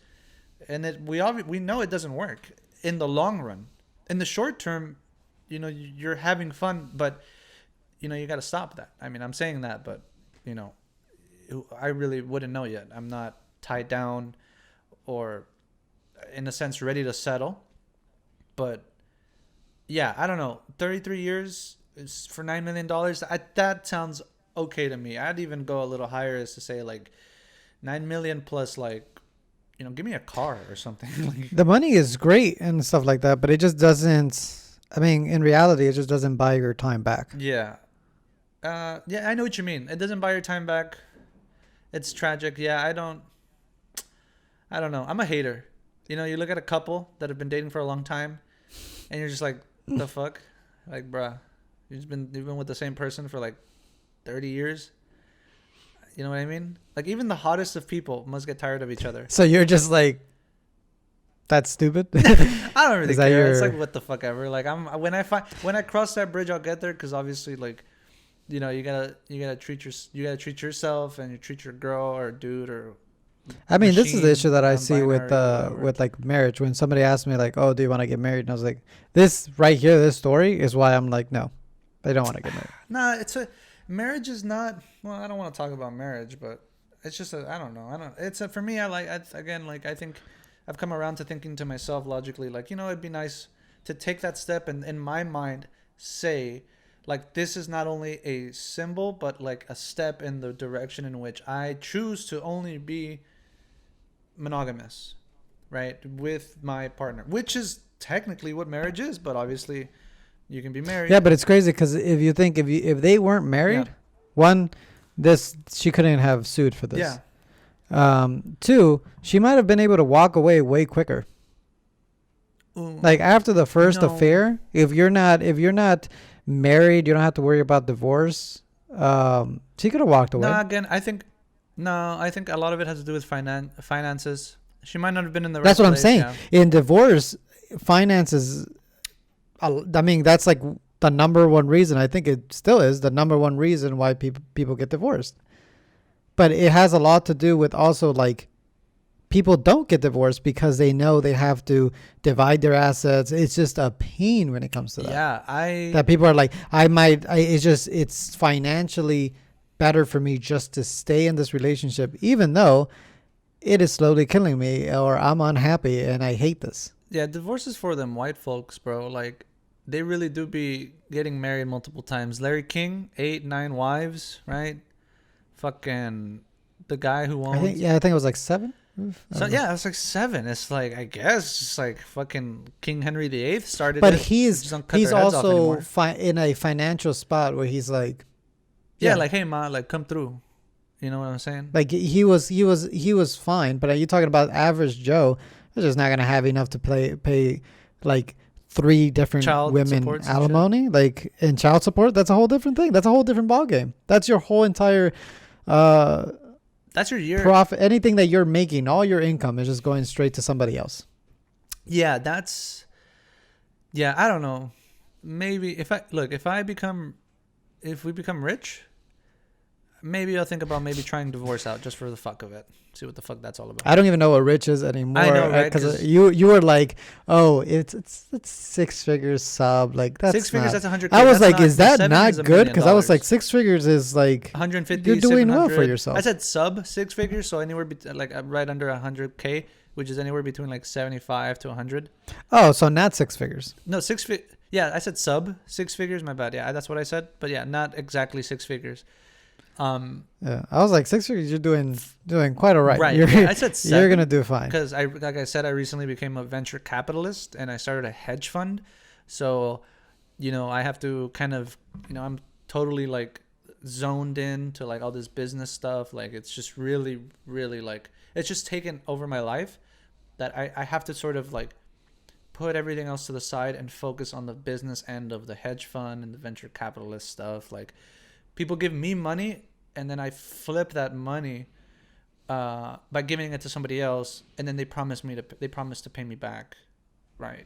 and we know it doesn't work in the long run. In the short term, you're having fun, but you got to stop that. I mean, I'm saying that, but I really wouldn't know yet. I'm not tied down or, in a sense, ready to settle. But yeah, I don't know. 33 years is for $9 million. That sounds okay to me. I'd even go a little higher, as to say like 9 million plus like, give me a car or something. The money is great and stuff like that, but it just doesn't, I mean, in reality, it just doesn't buy your time back. Yeah. Yeah, I know what you mean. It doesn't buy your time back. It's tragic. Yeah, I don't know. I'm a hater. You look at a couple that have been dating for a long time, and you're just like, the fuck? Like, bruh, you've been with the same person for like 30 years. You know what I mean? Like, even the hottest of people must get tired of each other. So you're just like, that's stupid? I don't really care. Your... It's like, what the fuck ever. Like, when I cross that bridge, I'll get there, because obviously, like, you gotta treat yourself, and you treat your girl or dude or I mean, this is the issue machine, that I see non-binary, whatever. with like marriage. When somebody asks me like, "Oh, do you want to get married?" and I was like, "This right here, this story is why I'm like, no, I don't want to get married." Nah, marriage is not. Well, I don't want to talk about marriage, but it's just I don't know. I don't. For me. Again, like I think I've come around to thinking to myself logically, like it'd be nice to take that step and in my mind say, like this is not only a symbol, but like a step in the direction in which I choose to only be monogamous, right, with my partner, which is technically what marriage is, but obviously you can be married. Yeah, but it's crazy because if they weren't married, Yeah. one, this she couldn't have sued for this. Yeah. Two, she might have been able to walk away way quicker. Like after the first No. affair, if you're not married, you don't have to worry about divorce. She could have walked away. No, again, I think a lot of it has to do with finances. She might not have been in the right That's what I'm place, saying. yeah. In divorce, finances. I mean, that's like the number one reason. I think it still is the number one reason why people get divorced. But it has a lot to do with also like people don't get divorced because they know they have to divide their assets. It's just a pain when it comes to that. Yeah, That people are like, it's financially better for me just to stay in this relationship, even though it is slowly killing me or I'm unhappy and I hate this. Yeah, divorce is for them white folks, bro. Like, they really do be getting married multiple times. Larry King, 8, 9 wives, right? Fucking the guy who owns. I think it was like 7. So yeah, it's like 7. It's like, I guess it's like fucking King Henry VIII started but it. he's also in a financial spot where he's like, yeah, like, hey ma, like come through. You know what I'm saying? like he was fine. But are you talking about average Joe? They're just not gonna have enough to pay like 3 different Child women supports and alimony, like in child support. That's a whole different thing. That's a whole different ballgame. That's your whole entire That's your year. profit. Anything that you're making, all your income is just going straight to somebody else. Yeah, I don't know. Maybe if we become rich, maybe I'll think about maybe trying divorce out just for the fuck of it. See what the fuck that's all about. I don't even know what rich is anymore. I know, right? Because you were like, oh, it's 6 figures sub. Like that's 6 figures. not, That's 100K. I was That's like, is that 7 not is $1 good? million. Because I was like, 6 figures is like 150. you're doing well for 700. yourself. I said sub 6 figures, so anywhere like right under 100K, which is anywhere between like 75 to 100. Oh, so not 6 figures. No, Yeah, I said sub 6 figures. My bad. Yeah, that's what I said. But yeah, not exactly 6 figures. Yeah, I was like 6 figures. You're doing quite all right. Right. I said 7. You're gonna do fine. Because like I said, I recently became a venture capitalist and I started a hedge fund. So, I have to kind of, I'm totally like zoned in to like all this business stuff. Like it's just really, really like, it's just taken over my life that I have to sort of like put everything else to the side and focus on the business end of the hedge fund and the venture capitalist stuff. Like people give me money and then I flip that money by giving it to somebody else, and then they promise to pay me back, right?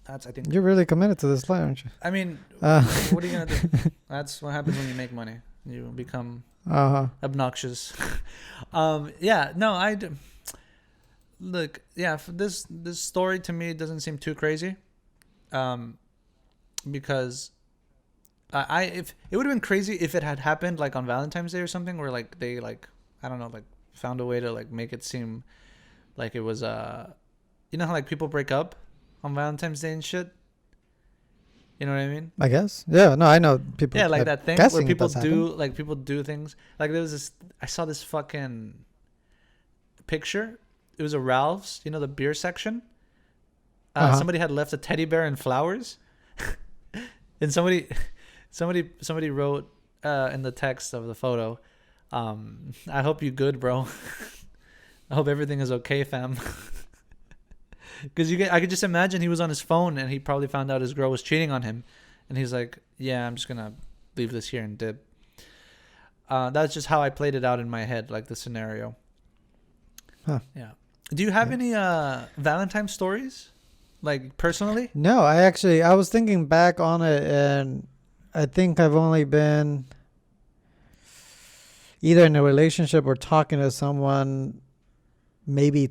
That's, I think, You're really committed to this life, aren't you? I mean, what are you gonna do? That's what happens when you make money. You become obnoxious. Yeah, no, look, yeah. This story to me doesn't seem too crazy, because if it would have been crazy if it had happened like on Valentine's Day or something, where like they like, I don't know, like found a way to like make it seem like it was how like people break up on Valentine's Day and shit. You know what I mean? I guess. Yeah. No, I know people. Yeah, like that thing where people do things. Like there was this. I saw this fucking picture. It was a Ralph's. The beer section. Somebody had left a teddy bear and flowers, and somebody wrote in the text of the photo, I hope you good, bro. I hope everything is okay, fam. Because I could just imagine he was on his phone and he probably found out his girl was cheating on him, and he's like, yeah, I'm just gonna leave this here and dip. That's just how I played it out in my head, like the scenario. Huh. Yeah. Do you have any Valentine stories, like personally? No, I was thinking back on it, and I think I've only been either in a relationship or talking to someone maybe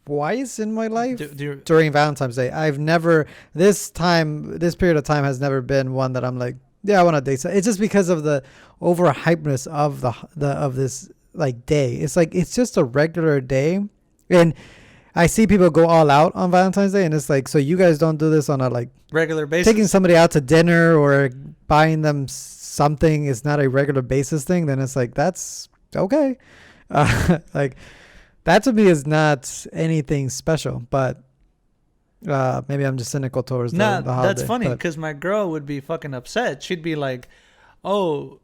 twice in my life during Valentine's Day. I've never this period of time has never been one that I'm like, yeah, I want to date. It's just because of the overhypeness of of this like day. It's like it's just a regular day, and I see people go all out on Valentine's Day, and it's like, so you guys don't do this on a like regular basis. Taking somebody out to dinner or buying them something is not a regular basis thing. Then it's like that's okay. Like that to me is not anything special, but maybe I'm just cynical towards the holiday. That's funny because my girl would be fucking upset. She'd be like, "Oh,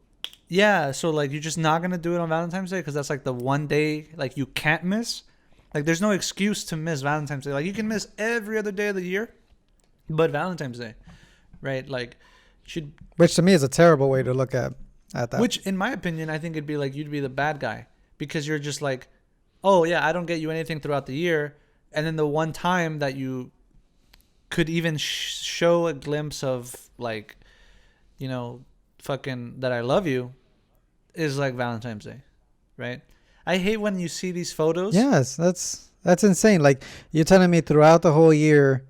yeah, so like you're just not gonna do it on Valentine's Day because that's like the one day like you can't miss. Like there's no excuse to miss Valentine's Day. Like you can miss every other day of the year, but Valentine's Day, right? Like which to me is a terrible way to look at that. Which, in my opinion, I think it'd be like you'd be the bad guy because you're just like, oh yeah, I don't get you anything throughout the year, and then the one time that you could even show a glimpse of like, you know, fucking that I love you is like Valentine's Day, right? I hate when you see these photos. Yes, that's insane. Like you're telling me throughout the whole year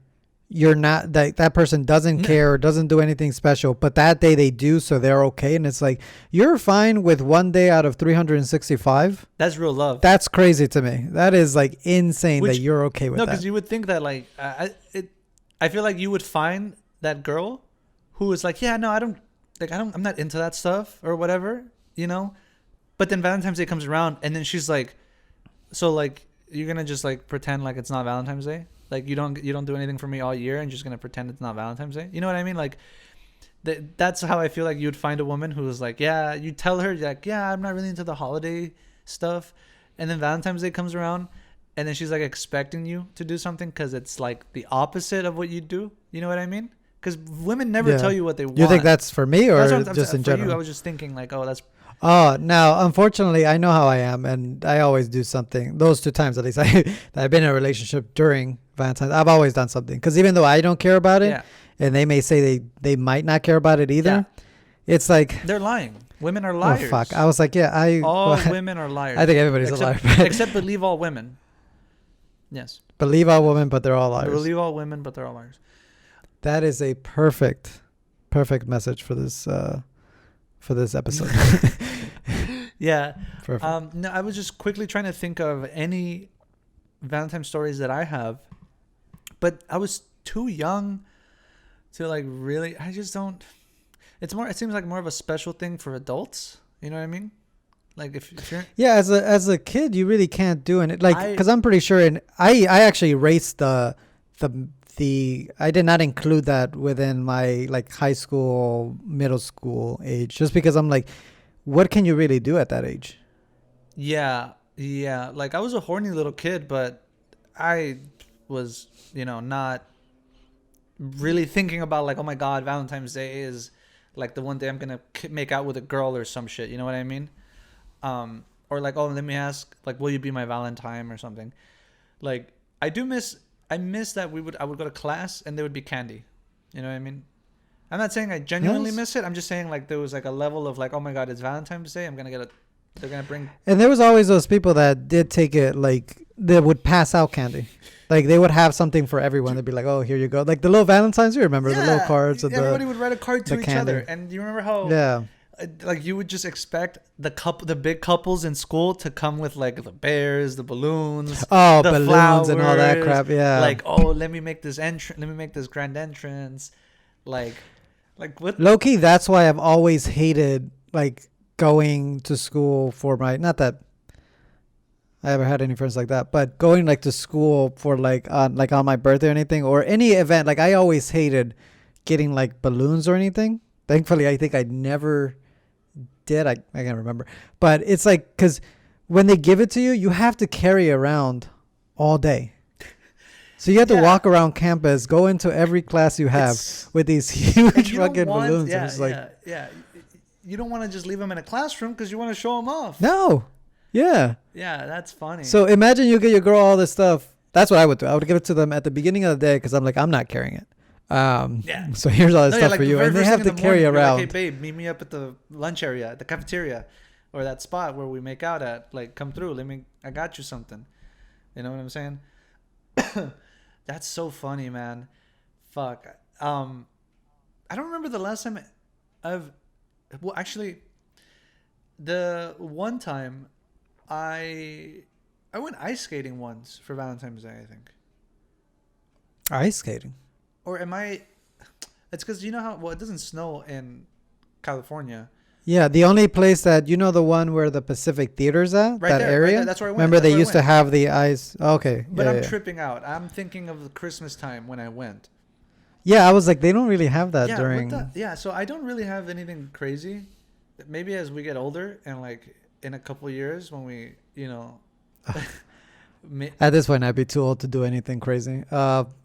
you're not that person doesn't care or doesn't do anything special, but that day they do, so they're okay. And it's like you're fine with one day out of 365. That's real love. That's crazy to me. That is like insane that you're okay with that. No, because you would think that like I feel like you would find that girl who is like, yeah, no, I'm not into that stuff or whatever, you know. But then Valentine's Day comes around, and then she's like, so like you're gonna just like pretend like it's not Valentine's Day, like you don't do anything for me all year, and just gonna pretend it's not Valentine's Day. You know what I mean? Like that's how I feel like you'd find a woman who is like, yeah, you tell her like, yeah, I'm not really into the holiday stuff, and then Valentine's Day comes around. And then she's like expecting you to do something because it's like the opposite of what you do. You know what I mean? Because women never tell you what they want. You think that's for me or just in general? You, I was just thinking like, oh, that's. Oh, now, unfortunately, I know how I am. And I always do something. Those 2 times at least that I've been in a relationship during Valentine's, I've always done something. Because even though I don't care about it, and they may say they might not care about it either, it's like. They're lying. Women are liars. Oh, fuck. I was like, all women are liars. I think everybody's a liar. Except believe all women. Yes. Believe all women, but they're all liars. Believe all women, but they're all liars. That is a perfect message for this episode. Yeah. Perfect. No, I was just quickly trying to think of any Valentine stories that I have, but I was too young to like really. I just don't. It seems like more of a special thing for adults. You know what I mean? Like if you're as a kid you really can't do it like because I'm pretty sure I actually erased the I did not include that within my like high school middle school age just because I'm like what can you really do at that age? Yeah like I was a horny little kid, but I was not really thinking about like, oh my god, Valentine's Day is like the one day I'm gonna make out with a girl or some shit, you know what I mean? Or like, oh, let me ask, like, will you be my Valentine or something? Like, I miss that I would go to class and there would be candy. You know what I mean? I'm not saying I genuinely miss it. I'm just saying like there was like a level of like, oh my god, it's Valentine's Day. They're gonna bring. And there was always those people that did take it like they would pass out candy. Like they would have something for everyone. They'd be like, "Oh, here you go." Like the little Valentines. You remember the little cards? Everybody would write a card to each other. And you remember how? Yeah. Like you would just expect the big couples in school to come with like the bears, the balloons, the balloons flowers, and all that crap. Yeah. Like, oh, let me make this grand entrance. Like what? Low key, that's why I've always hated like going to school for not that I ever had any friends like that, but going like to school for like on my birthday or anything or any event. Like I always hated getting like balloons or anything. Thankfully, I think I never did. I can't remember, but it's like because when they give it to you, you have to carry around all day. So you have to walk around campus, go into every class you have with these huge fucking balloons. Yeah, and it's like, you don't want to just leave them in a classroom because you want to show them off. No. Yeah. Yeah, that's funny. So imagine you get your girl all this stuff. That's what I would do. I would give it to them at the beginning of the day because I'm like, I'm not carrying it. So here's all this stuff for you. And they have to carry around. Like, hey, babe, meet me up at the lunch area, at the cafeteria. or that spot where we make out at, like, come through. I got you something. You know what I'm saying? That's so funny, man. Fuck. I don't remember the last time I've. Well, actually, the one time I went ice skating once for Valentine's Day, I think. Ice skating. Or am I? It's because you know how it doesn't snow in California. Yeah, the only place that the one where the Pacific Theater's at, Right that there, area. right there. That's where I went. Remember That's they where I used to went. have the ice. Okay, But yeah, I'm yeah. tripping out. I'm thinking of the Christmas time when I went. Yeah, I was like, they don't really have that Yeah, during. yeah. So I don't really have anything crazy. Maybe as we get older and like in a couple years when we, At this point, I'd be too old to do anything crazy.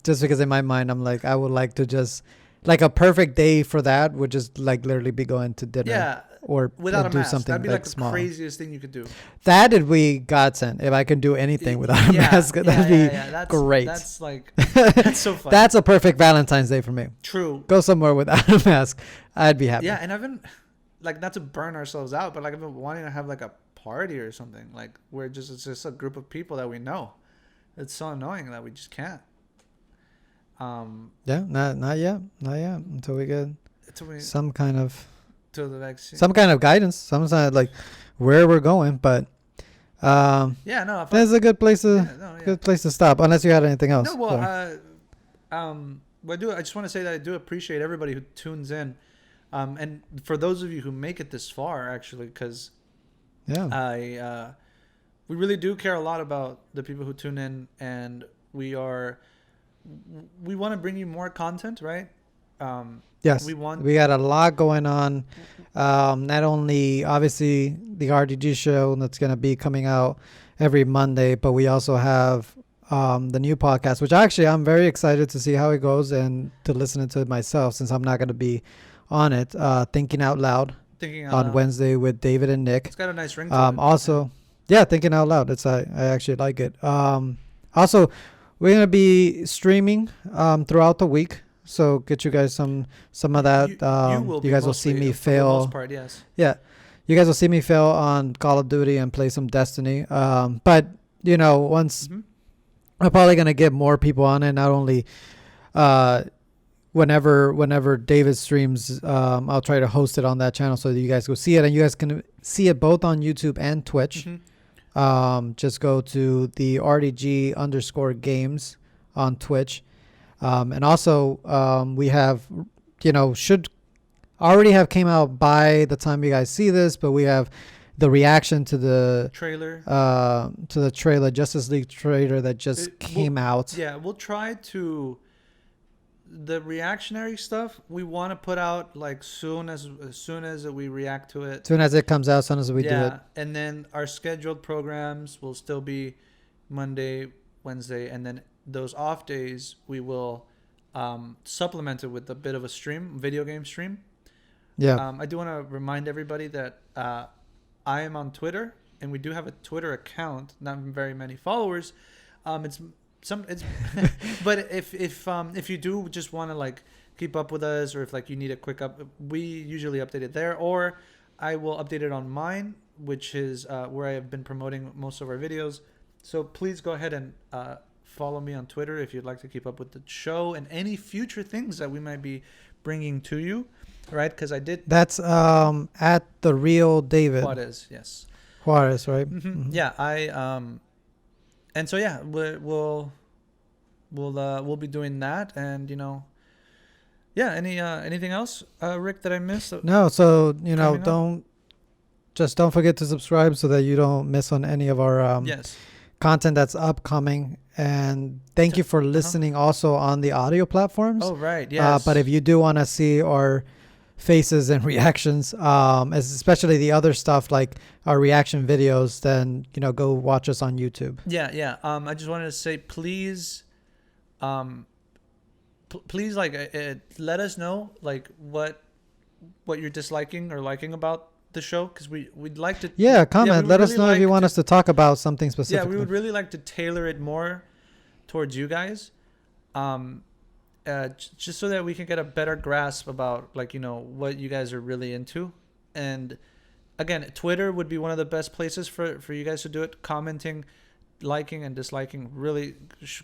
Just because in my mind, I'm like, I would like to just, like, a perfect day for that would just like literally be going to dinner. yeah, Or without a do mask. something That'd be like the small. craziest thing you could do. That would be godsend. If I can do anything without a mask, that'd be great. That's like that's so fun. That's a perfect Valentine's Day for me. True. Go somewhere without a mask. I'd be happy. Yeah, and I've been like, not to burn ourselves out, but like I've been wanting to have like a party or something, like where it's just a group of people that we know. It's so annoying that we just can't. Yeah, not yet. Not yet. Until we get Until we some kind of to the vaccine. some kind of guidance. Some kind of like where we're going. But Yeah, no. that's a good place to Yeah. good place to stop. Unless you had anything else. No, well, I just want to say that I do appreciate everybody who tunes in, and for those of you who make it this far, actually, because yeah. we really do care a lot about the people who tune in, and we want to bring you more content, right? Yes, we got a lot going on. Not only obviously the RDG show that's going to be coming out every Monday, but we also have the new podcast, which actually I'm very excited to see how it goes and to listen to it myself, since I'm not going to be on it. Thinking Out Loud on Wednesday with David and Nick. It's got a nice ring to it. Also, yeah, Thinking Out Loud. I actually like it. Also, we're gonna be streaming throughout the week, so get you guys some of that. You guys will see me fail. For the most part, yes. Yeah, you guys will see me fail on Call of Duty and play some Destiny. But once I'm probably gonna get more people on it. Not only whenever David streams, I'll try to host it on that channel so that you guys go see it, and you guys can see it both on YouTube and Twitch. Just go to the RDG _games on Twitch. And also, we have, should already have came out by the time you guys see this, but we have the reaction to the trailer, Justice League trailer that just came out. Yeah, we'll try to. The reactionary stuff we want to put out like as soon as we react to it. As soon as it comes out, as soon as we do it. Yeah, and then our scheduled programs will still be Monday, Wednesday, and then those off days we will supplement it with a bit of a video game stream. Yeah. I do want to remind everybody that I am on Twitter, and we do have a Twitter account, not very many followers. But if you do just want to like keep up with us, or if like you need a quick we usually update it there, or I will update it on mine, which is where I have been promoting most of our videos. So please go ahead and follow me on Twitter if you'd like to keep up with the show and any future things that we might be bringing to you, right? Because I did. That's at the real David Juarez, yes. Juarez, right? Yeah, and so yeah, we'll be doing that, and yeah. Anything else, Rick, that I missed? No, so don't forget to subscribe so that you don't miss on any of our content that's upcoming. And thank you for listening also on the audio platforms. Oh right, yes. But if you do want to see our faces and reactions, especially the other stuff like our reaction videos, then go watch us on YouTube. Yeah. I just wanted to say, please, please, like, let us know like what you're disliking or liking about the show, because we'd like to. Yeah, comment. Let us know if you want us to talk about something specific. Yeah, we would really like to tailor it more towards you guys. Just so that we can get a better grasp about what you guys are really into. And again, Twitter would be one of the best places for you guys to do it. Commenting, liking, and disliking really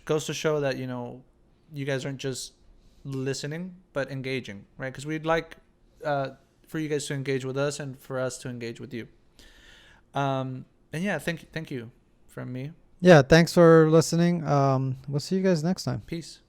goes to show that, you guys aren't just listening, but engaging, right? Because we'd like for you guys to engage with us and for us to engage with you. And yeah, thank you from me. Yeah, thanks for listening. We'll see you guys next time. Peace.